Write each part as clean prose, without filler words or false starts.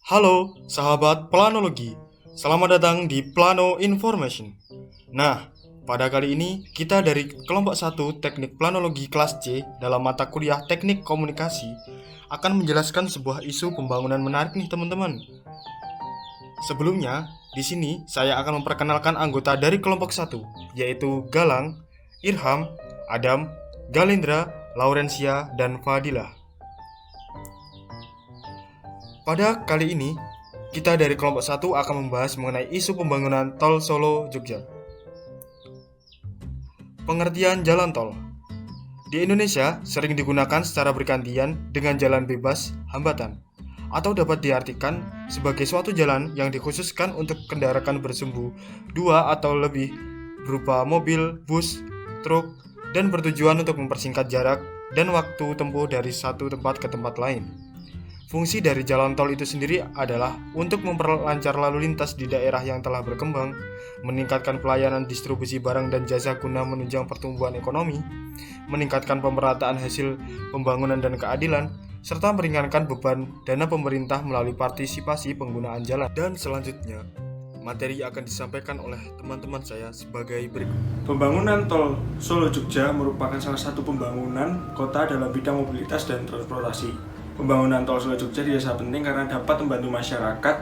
Halo, sahabat planologi. Selamat datang di Plano Information. Nah, pada kali ini kita dari kelompok 1 Teknik Planologi kelas C dalam mata kuliah Teknik Komunikasi akan menjelaskan sebuah isu pembangunan menarik nih teman-teman. Sebelumnya, di sini saya akan memperkenalkan anggota dari kelompok 1, yaitu Galang, Irham, Adam, Galendra, Laurencia, dan Fadilah. Pada kali ini, kita dari kelompok 1 akan membahas mengenai isu pembangunan Tol Solo-Jogja. Pengertian jalan tol. Di Indonesia sering digunakan secara bergantian dengan jalan bebas hambatan, atau dapat diartikan sebagai suatu jalan yang dikhususkan untuk kendaraan bersumbu dua atau lebih berupa mobil, bus, truk, dan bertujuan untuk mempersingkat jarak dan waktu tempuh dari satu tempat ke tempat lain. Fungsi dari jalan tol itu sendiri adalah untuk memperlancar lalu lintas di daerah yang telah berkembang, meningkatkan pelayanan distribusi barang dan jasa guna menunjang pertumbuhan ekonomi, meningkatkan pemerataan hasil pembangunan dan keadilan, serta meringankan beban dana pemerintah melalui partisipasi penggunaan jalan. Dan selanjutnya, materi akan disampaikan oleh teman-teman saya sebagai berikut. Pembangunan tol Solo-Jogja merupakan salah satu pembangunan kota dalam bidang mobilitas dan transportasi. Pembangunan tol Solo-Jogja dirasa penting karena dapat membantu masyarakat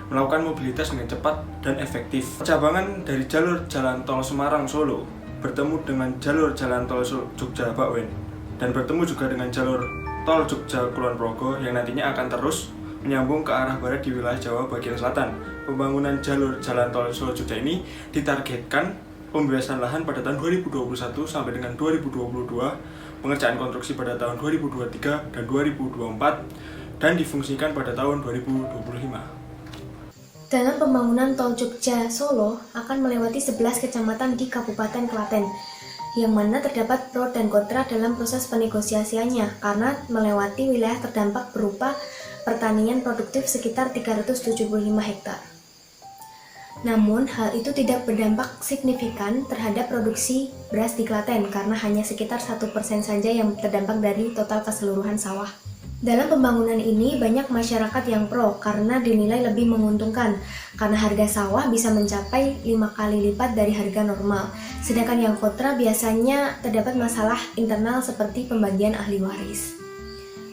melakukan mobilitas dengan cepat dan efektif. Percabangan dari jalur jalan tol Semarang-Solo bertemu dengan jalur jalan tol Jogja-Bakwen dan bertemu juga dengan jalur tol Jogja-Kulon Progo yang nantinya akan terus menyambung ke arah barat di wilayah Jawa bagian selatan. Pembangunan jalur jalan tol Solo-Jogja ini ditargetkan pembebasan lahan pada tahun 2021 sampai dengan 2022, pengerjaan konstruksi pada tahun 2023 dan 2024, dan difungsikan pada tahun 2025. Dalam pembangunan tol Jogja-Solo akan melewati 11 kecamatan di Kabupaten Klaten, yang mana terdapat pro dan kontra dalam proses penegosiasiannya karena melewati wilayah terdampak berupa pertanian produktif sekitar 375 hektar. Namun, hal itu tidak berdampak signifikan terhadap produksi beras di Klaten karena hanya sekitar 1% saja yang terdampak dari total keseluruhan sawah. Dalam pembangunan ini, banyak masyarakat yang pro karena dinilai lebih menguntungkan karena harga sawah bisa mencapai 5 kali lipat dari harga normal. Sedangkan yang kontra biasanya terdapat masalah internal seperti pembagian ahli waris.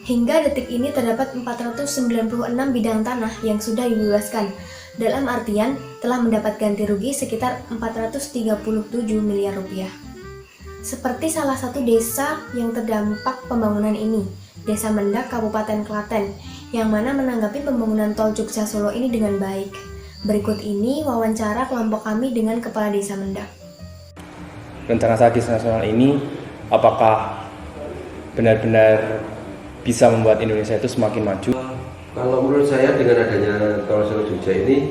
Hingga detik ini terdapat 496 bidang tanah yang sudah dibebaskan. Dalam artian telah mendapat ganti rugi sekitar 437 miliar rupiah. Seperti salah satu desa yang terdampak pembangunan ini, Desa Mendak, Kabupaten Klaten, yang mana menanggapi pembangunan tol Jogja-Solo ini dengan baik. Berikut ini wawancara kelompok kami dengan Kepala Desa Mendak. Rencana strategis nasional ini apakah benar-benar bisa membuat Indonesia itu semakin maju? Kalau menurut saya dengan adanya tol Solo Jogja ini,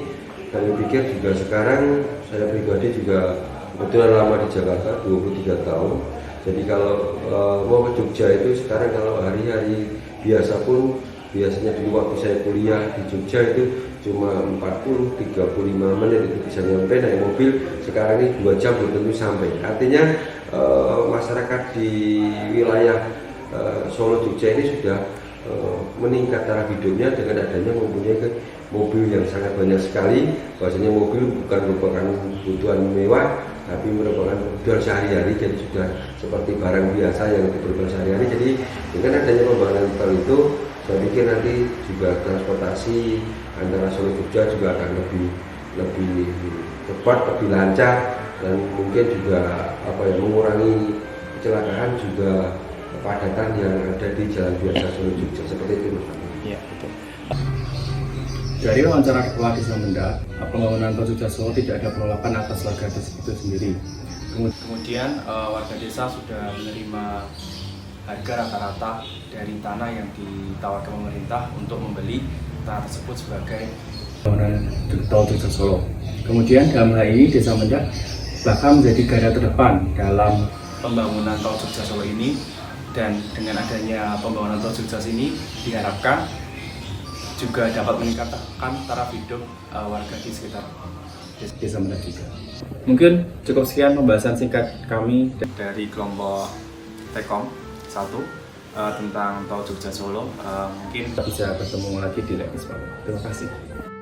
kami pikir juga sekarang saya pribadi juga kebetulan lama di Jakarta 23 tahun. Jadi kalau mau ke Jogja itu sekarang kalau hari-hari biasa pun biasanya dulu waktu saya kuliah di Jogja itu cuma 40-35 menit itu bisa nyampe naik mobil. Sekarang ini 2 jam belum tentu sampai. Artinya masyarakat di wilayah Solo Jogja ini sudah meningkat taraf hidupnya dengan adanya mempunyai mobil yang sangat banyak sekali. Bahwasanya mobil bukan merupakan kebutuhan mewah, tapi merupakan kebutuhan sehari-hari. Jadi sudah seperti barang biasa yang diperlukan sehari-hari. Jadi dengan adanya pembangunan tol itu, saya pikir nanti juga transportasi antara Solo Jogja juga akan lebih cepat, lebih lancar, dan mungkin juga mengurangi kecelakaan juga kepadatan yang ada di jalan biasa Solo Jogja seperti itu. Iya, betul. Dari wawancara Kepala Desa Mendak, pembangunan tol Jogja-Solo tidak ada penolakan atas laga itu sendiri. Kemudian warga desa sudah menerima harga rata-rata dari tanah yang ditawarkan pemerintah untuk membeli tanah tersebut sebagai pembangunan tol Jogja-Solo. Kemudian dalam hal ini Desa Mendak bahkan menjadi garda terdepan dalam pembangunan tol Jogja-Solo ini, dan dengan adanya pembangunan tol Jogja ini diharapkan juga dapat meningkatkan taraf hidup warga di sekitar Desa Mendak juga. Mungkin cukup sekian pembahasan singkat kami dari kelompok Tekom 1. tentang Tol Jogja Solo. Mungkin Bisa bertemu lagi di lain kesempatan. Terima kasih.